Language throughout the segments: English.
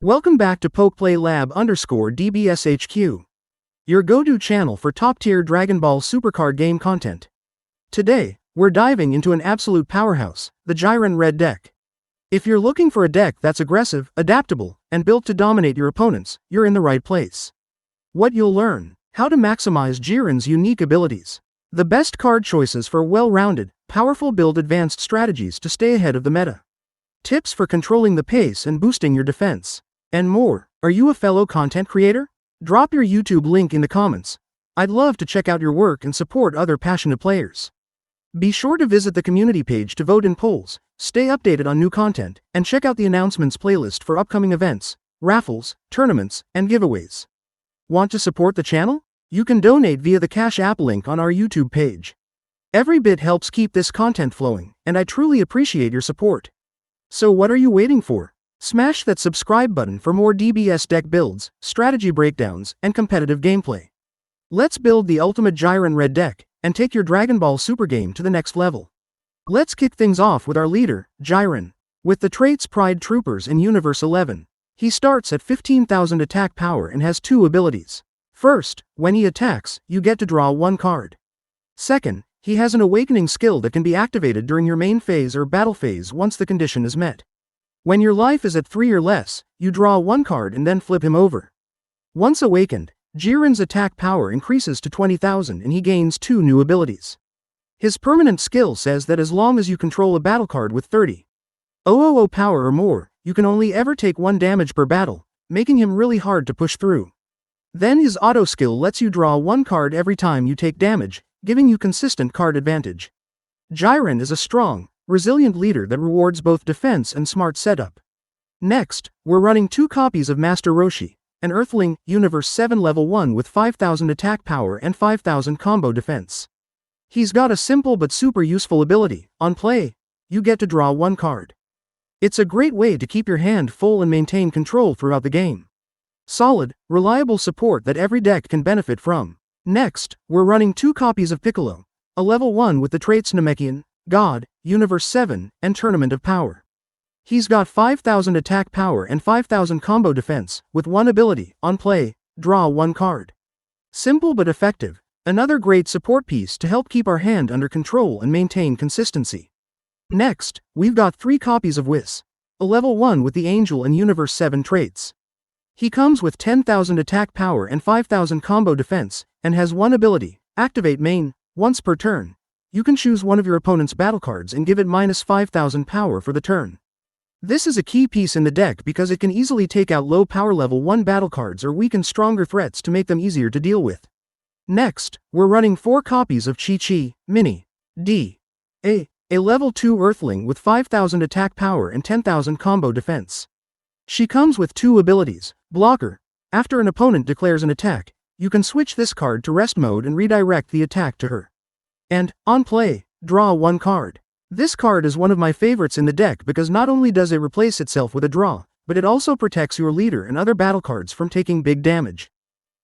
Welcome back to PokePlayLab_DBSHQ, your go-to channel for top-tier Dragon Ball Supercard game content. Today, we're diving into an absolute powerhouse, the JIREN Red Deck. If you're looking for a deck that's aggressive, adaptable, and built to dominate your opponents, you're in the right place. What you'll learn: how to maximize JIREN's unique abilities, the best card choices for well-rounded, powerful build, advanced strategies to stay ahead of the meta, tips for controlling the pace and boosting your defense, and more. Are you a fellow content creator? Drop your YouTube link in the comments. I'd love to check out your work and support other passionate players. Be sure to visit the community page to vote in polls, stay updated on new content, and check out the announcements playlist for upcoming events, raffles, tournaments, and giveaways. Want to support the channel? You can donate via the Cash App link on our YouTube page. Every bit helps keep this content flowing, and I truly appreciate your support. So what are you waiting for? Smash that subscribe button for more DBS deck builds, strategy breakdowns, and competitive gameplay. Let's build the ultimate JIREN Red Deck, and take your Dragon Ball Super game to the next level. Let's kick things off with our leader, JIREN. With the traits Pride Troopers in Universe 11, he starts at 15,000 attack power and has two abilities. First, when he attacks, you get to draw one card. Second, he has an awakening skill that can be activated during your main phase or battle phase once the condition is met. When your life is at 3 or less, you draw one card and then flip him over. Once awakened, JIREN's attack power increases to 20,000 and he gains two new abilities. His permanent skill says that as long as you control a battle card with 30,000 power or more, you can only ever take 1 damage per battle, making him really hard to push through. Then his auto skill lets you draw one card every time you take damage, giving you consistent card advantage. JIREN is a strong, resilient leader that rewards both defense and smart setup. Next, we're running 2 copies of Master Roshi, an Earthling, Universe 7 level 1 with 5,000 attack power and 5,000 combo defense. He's got a simple but super useful ability. On play, you get to draw one card. It's a great way to keep your hand full and maintain control throughout the game. Solid, reliable support that every deck can benefit from. Next, we're running 2 copies of Piccolo, a level 1 with the traits Namekian, God, Universe 7, and Tournament of Power. He's got 5,000 attack power and 5,000 combo defense, with one ability. On play, draw one card. Simple but effective, another great support piece to help keep our hand under control and maintain consistency. Next, we've got 3 copies of Whis, a level 1 with the Angel and Universe 7 traits. He comes with 10,000 attack power and 5,000 combo defense, and has one ability, Activate Main. Once per turn, you can choose one of your opponent's battle cards and give it minus 5,000 power for the turn. This is a key piece in the deck because it can easily take out low power level 1 battle cards or weaken stronger threats to make them easier to deal with. Next, we're running 4 copies of Chi-Chi, Mini, D, A level 2 Earthling with 5,000 attack power and 10,000 combo defense. She comes with 2 abilities. Blocker. After an opponent declares an attack, you can switch this card to rest mode and redirect the attack to her. And, on play, draw one card. This card is one of my favorites in the deck because not only does it replace itself with a draw, but it also protects your leader and other battle cards from taking big damage.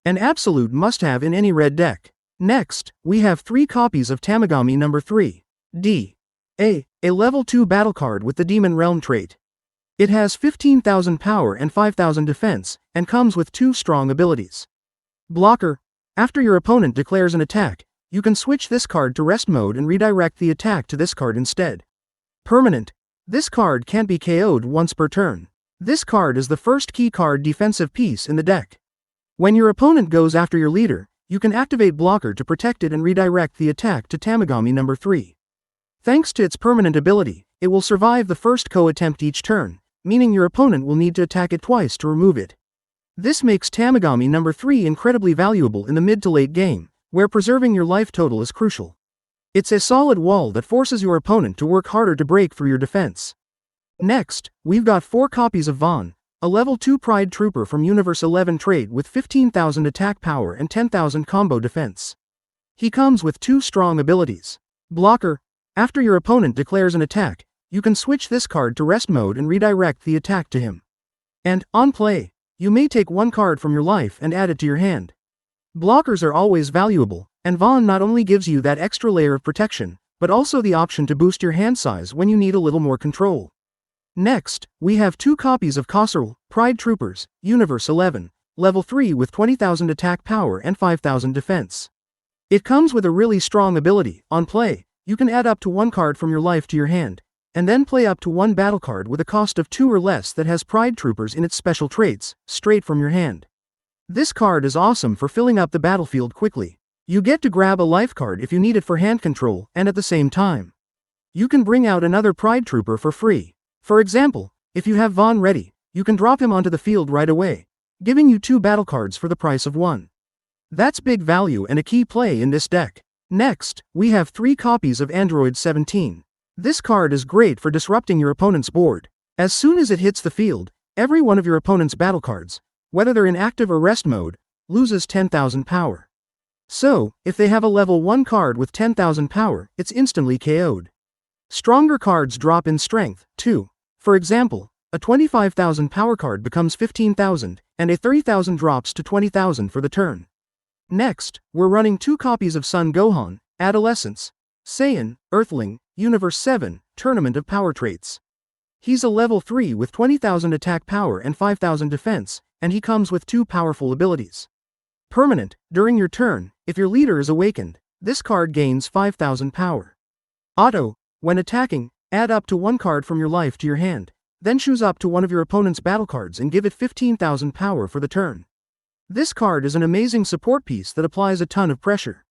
An absolute must-have in any red deck. Next, we have 3 copies of Tamagami number 3, D, A level 2 battle card with the Demon Realm trait. It has 15,000 power and 5,000 defense, and comes with 2 strong abilities. Blocker. After your opponent declares an attack, you can switch this card to rest mode and redirect the attack to this card instead. Permanent. This card can't be KO'd once per turn. This card is the first key card defensive piece in the deck. When your opponent goes after your leader, you can activate Blocker to protect it and redirect the attack to Tamagami number 3. Thanks to its permanent ability, it will survive the first KO attempt each turn, meaning your opponent will need to attack it twice to remove it. This makes Tamagami number 3 incredibly valuable in the mid to late game, where preserving your life total is crucial. It's a solid wall that forces your opponent to work harder to break through your defense. Next, we've got 4 copies of Vaughn, a level 2 Pride Trooper from Universe 11 trait with 15,000 attack power and 10,000 combo defense. He comes with 2 strong abilities. Blocker. After your opponent declares an attack, you can switch this card to rest mode and redirect the attack to him. And, on play, you may take one card from your life and add it to your hand. Blockers are always valuable, and Vaughn not only gives you that extra layer of protection, but also the option to boost your hand size when you need a little more control. Next, we have 2 copies of Cosserl, Pride Troopers, Universe 11, level 3 with 20,000 attack power and 5,000 defense. It comes with a really strong ability. On play, you can add up to 1 card from your life to your hand, and then play up to 1 battle card with a cost of 2 or less that has Pride Troopers in its special traits, straight from your hand. This card is awesome for filling up the battlefield quickly. You get to grab a life card if you need it for hand control, and at the same time, you can bring out another Pride Trooper for free. For example, if you have Vaughn ready, you can drop him onto the field right away, giving you 2 battle cards for the price of 1. That's big value and a key play in this deck. Next, we have 3 copies of Android 17. This card is great for disrupting your opponent's board. As soon as it hits the field, every one of your opponent's battle cards, whether they're in active or rest mode, loses 10,000 power. So, if they have a level 1 card with 10,000 power, it's instantly KO'd. Stronger cards drop in strength, too. For example, a 25,000 power card becomes 15,000, and a 30,000 drops to 20,000 for the turn. Next, we're running 2 copies of Son Gohan, Adolescence, Saiyan, Earthling, Universe 7, Tournament of Power Traits. He's a level 3 with 20,000 attack power and 5,000 defense, and he comes with 2 powerful abilities. Permanent, during your turn, if your leader is awakened, this card gains 5,000 power. Auto, when attacking, add up to 1 card from your life to your hand, then choose up to one of your opponent's battle cards and give it 15,000 power for the turn. This card is an amazing support piece that applies a ton of pressure.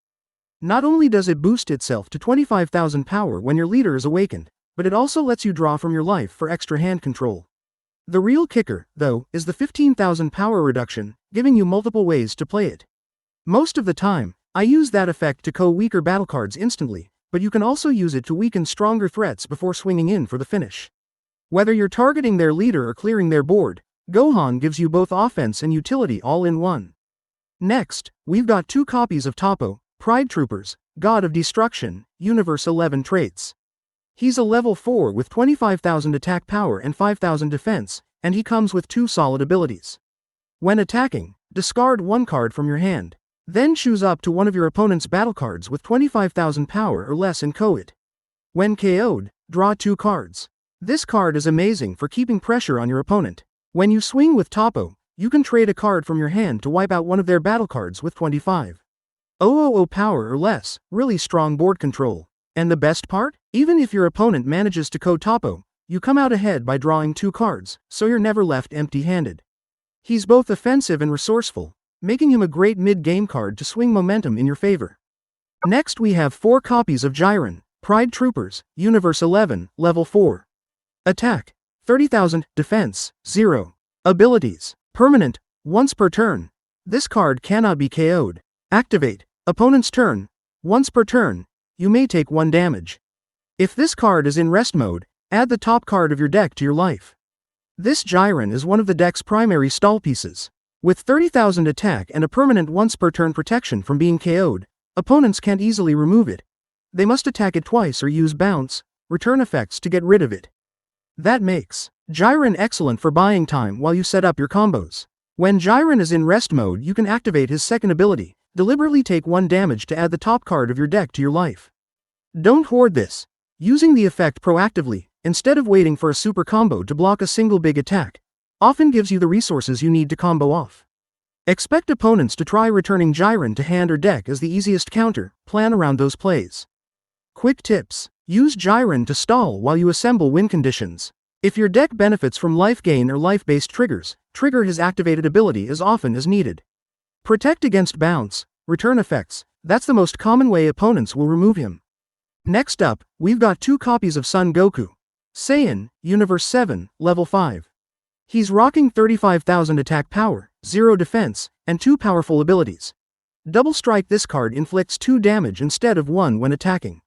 Not only does it boost itself to 25,000 power when your leader is awakened, but it also lets you draw from your life for extra hand control. The real kicker, though, is the 15,000 power reduction, giving you multiple ways to play it. Most of the time, I use that effect to KO weaker battle cards instantly, but you can also use it to weaken stronger threats before swinging in for the finish. Whether you're targeting their leader or clearing their board, Gohan gives you both offense and utility all in one. Next, we've got 2 copies of Toppo, Pride Troopers, God of Destruction, Universe 11 traits. He's a level 4 with 25,000 attack power and 5,000 defense, and he comes with 2 solid abilities. When attacking, discard 1 card from your hand. Then choose up to one of your opponent's battle cards with 25,000 power or less and KO it. When KO'd, draw 2 cards. This card is amazing for keeping pressure on your opponent. When you swing with Toppo, you can trade a card from your hand to wipe out one of their battle cards with 25,000 power or less, really strong board control. And the best part? Even if your opponent manages to KO Toppo, you come out ahead by drawing 2 cards, so you're never left empty-handed. He's both offensive and resourceful, making him a great mid-game card to swing momentum in your favor. Next we have 4 copies of JIREN, Pride Troopers, Universe 11, Level 4. Attack, 30,000, Defense, 0. Abilities, Permanent, once per turn. This card cannot be KO'd. Activate, opponent's turn, once per turn, you may take 1 damage. If this card is in rest mode, add the top card of your deck to your life. This JIREN is one of the deck's primary stall pieces. With 30,000 attack and a permanent once per turn protection from being KO'd, opponents can't easily remove it. They must attack it twice or use bounce, return effects to get rid of it. That makes JIREN excellent for buying time while you set up your combos. When JIREN is in rest mode, you can activate his second ability, deliberately take 1 damage to add the top card of your deck to your life. Don't hoard this. Using the effect proactively, instead of waiting for a super combo to block a single big attack, often gives you the resources you need to combo off. Expect opponents to try returning JIREN to hand or deck as the easiest counter. Plan around those plays. Quick tips. Use JIREN to stall while you assemble win conditions. If your deck benefits from life gain or life-based triggers, trigger his activated ability as often as needed. Protect against bounce, return effects. That's the most common way opponents will remove him. Next up, we've got 2 copies of Son Goku, Saiyan, Universe 7, Level 5. He's rocking 35,000 attack power, 0 defense, and 2 powerful abilities. Double Strike. This card inflicts 2 damage instead of 1 when attacking.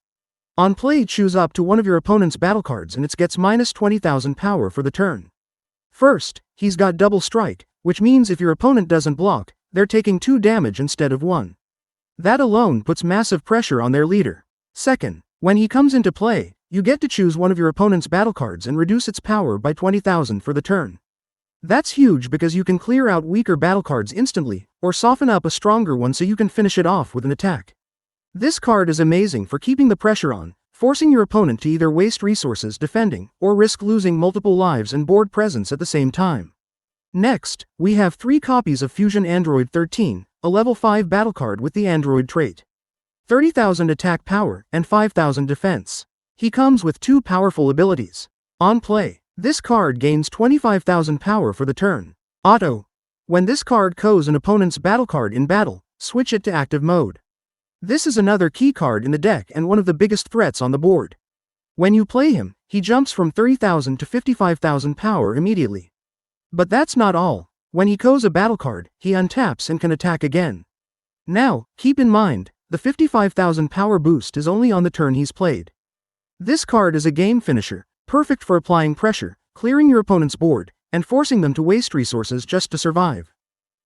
On play, choose up to one of your opponent's battle cards and it gets minus 20,000 power for the turn. First, he's got Double Strike, which means if your opponent doesn't block, they're taking 2 damage instead of 1. That alone puts massive pressure on their leader. Second, when he comes into play, you get to choose one of your opponent's battle cards and reduce its power by 20,000 for the turn. That's huge because you can clear out weaker battle cards instantly, or soften up a stronger one so you can finish it off with an attack. This card is amazing for keeping the pressure on, forcing your opponent to either waste resources defending or risk losing multiple lives and board presence at the same time. Next, we have 3 copies of Fusion Android 13, a level 5 battle card with the Android trait. 30,000 attack power and 5,000 defense. He comes with 2 powerful abilities. On play, this card gains 25,000 power for the turn. Auto. When this card KOs an opponent's battle card in battle, switch it to active mode. This is another key card in the deck and one of the biggest threats on the board. When you play him, he jumps from 30,000 to 55,000 power immediately. But that's not all. When he KOs a battle card, he untaps and can attack again. Now, keep in mind, the 55,000 power boost is only on the turn he's played. This card is a game finisher, perfect for applying pressure, clearing your opponent's board, and forcing them to waste resources just to survive.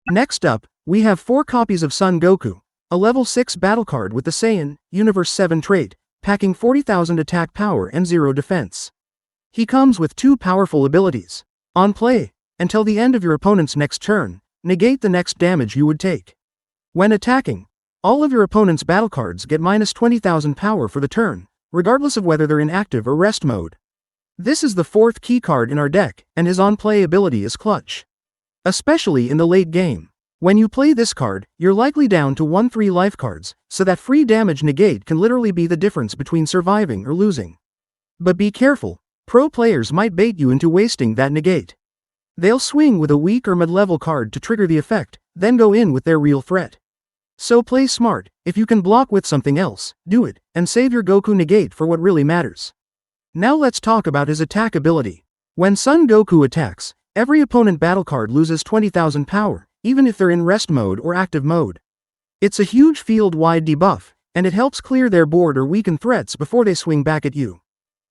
Next up, we have 4 copies of Son Goku, a level 6 battle card with the Saiyan, Universe 7 trait, packing 40,000 attack power and 0 defense. He comes with 2 powerful abilities. On play, until the end of your opponent's next turn, negate the next damage you would take. When attacking, all of your opponent's battle cards get minus 20,000 power for the turn, regardless of whether they're in active or rest mode. This is the 4th key card in our deck, and his on-play ability is clutch. Especially in the late game. When you play this card, you're likely down to 1-3 life cards, so that free damage negate can literally be the difference between surviving or losing. But be careful, pro players might bait you into wasting that negate. They'll swing with a weak or mid-level card to trigger the effect, then go in with their real threat. So play smart. If you can block with something else, do it, and save your Goku negate for what really matters. Now let's talk about his attack ability. When Son Goku attacks, every opponent battle card loses 20,000 power, even if they're in rest mode or active mode. It's a huge field-wide debuff, and it helps clear their board or weaken threats before they swing back at you.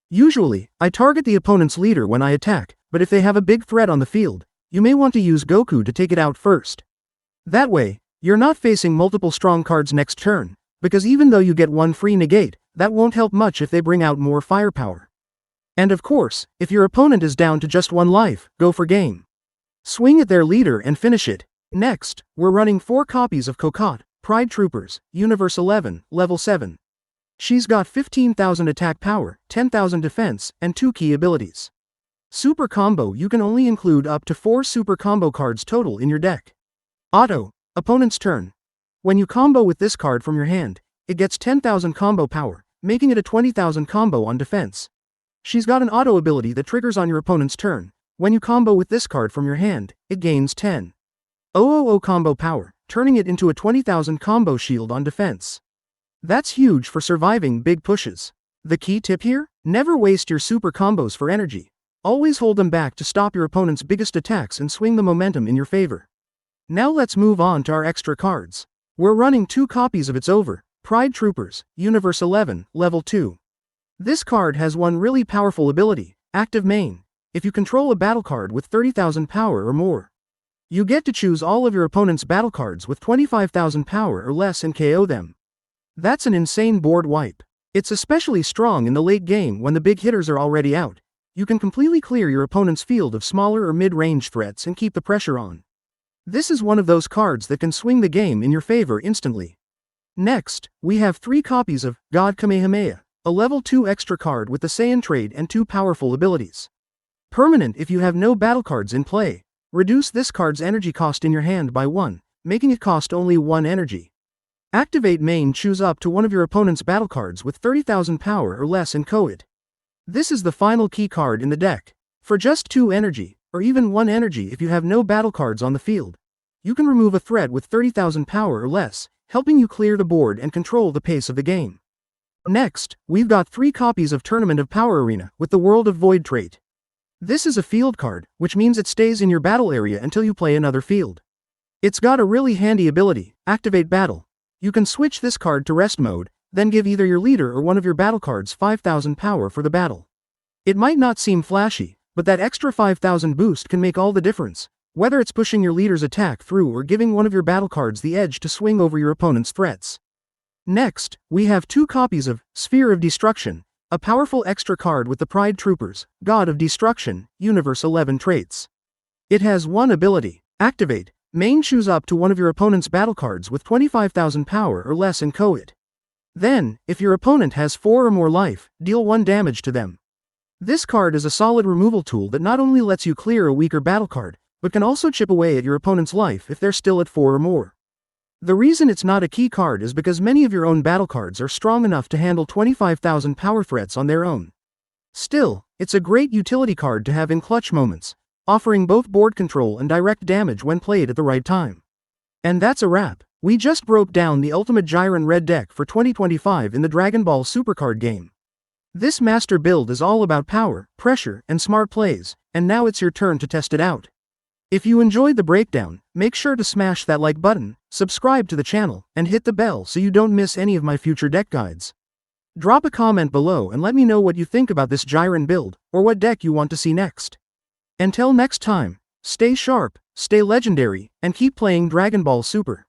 Usually, I target the opponent's leader when I attack, but if they have a big threat on the field, you may want to use Goku to take it out first. That way, you're not facing multiple strong cards next turn, because even though you get 1 free negate, that won't help much if they bring out more firepower. And of course, if your opponent is down to just 1 life, go for game. Swing at their leader and finish it. Next, we're running 4 copies of Kokot, Pride Troopers, Universe 11, Level 7. She's got 15,000 attack power, 10,000 defense, and 2 key abilities. Super Combo. You can only include up to 4 Super Combo cards total in your deck. Auto. Opponent's turn. When you combo with this card from your hand, it gets 10,000 combo power, making it a 20,000 combo on defense. She's got an auto ability that triggers on your opponent's turn. When you combo with this card from your hand, it gains 10,000 combo power, turning it into a 20,000 combo shield on defense. That's huge for surviving big pushes. The key tip here? Never waste your super combos for energy. Always hold them back to stop your opponent's biggest attacks and swing the momentum in your favor. Now let's move on to our extra cards. We're running 2 copies of It's Over, Pride Troopers, Universe 11, Level 2. This card has one really powerful ability, Active Main. If you control a battle card with 30,000 power or more, you get to choose all of your opponent's battle cards with 25,000 power or less and KO them. That's an insane board wipe. It's especially strong in the late game when the big hitters are already out. You can completely clear your opponent's field of smaller or mid-range threats and keep the pressure on. This is one of those cards that can swing the game in your favor instantly. Next, we have 3 copies of God Kamehameha, a level 2 extra card with the Saiyan trait and 2 powerful abilities. Permanent. If you have no battle cards in play, reduce this card's energy cost in your hand by 1, making it cost only 1 energy. Activate Main. Choose up to one of your opponent's battle cards with 30,000 power or less and KO it. This is the final key card in the deck. For just 2 energy, or even 1 energy if you have no battle cards on the field, you can remove a threat with 30,000 power or less, helping you clear the board and control the pace of the game. Next, we've got 3 copies of Tournament of Power Arena with the World of Void trait. This is a field card, which means it stays in your battle area until you play another field. It's got a really handy ability, Activate Battle. You can switch this card to rest mode, then give either your leader or one of your battle cards 5,000 power for the battle. It might not seem flashy, but that extra 5,000 boost can make all the difference, whether it's pushing your leader's attack through or giving one of your battle cards the edge to swing over your opponent's threats. Next, we have 2 copies of Sphere of Destruction, a powerful extra card with the Pride Troopers, God of Destruction, Universe 11 traits. It has 1 ability, Activate Main. Choose up to one of your opponent's battle cards with 25,000 power or less and KO it. Then, if your opponent has 4 or more life, deal 1 damage to them. This card is a solid removal tool that not only lets you clear a weaker battle card, but can also chip away at your opponent's life if they're still at 4 or more. The reason it's not a key card is because many of your own battle cards are strong enough to handle 25,000 power threats on their own. Still, it's a great utility card to have in clutch moments, offering both board control and direct damage when played at the right time. And that's a wrap. We just broke down the ultimate JIREN Red Deck for 2025 in the Dragon Ball Supercard game. This master build is all about power, pressure, and smart plays, and now it's your turn to test it out. If you enjoyed the breakdown, make sure to smash that like button, subscribe to the channel, and hit the bell so you don't miss any of my future deck guides. Drop a comment below and let me know what you think about this JIREN build, or what deck you want to see next. Until next time, stay sharp, stay legendary, and keep playing Dragon Ball Super.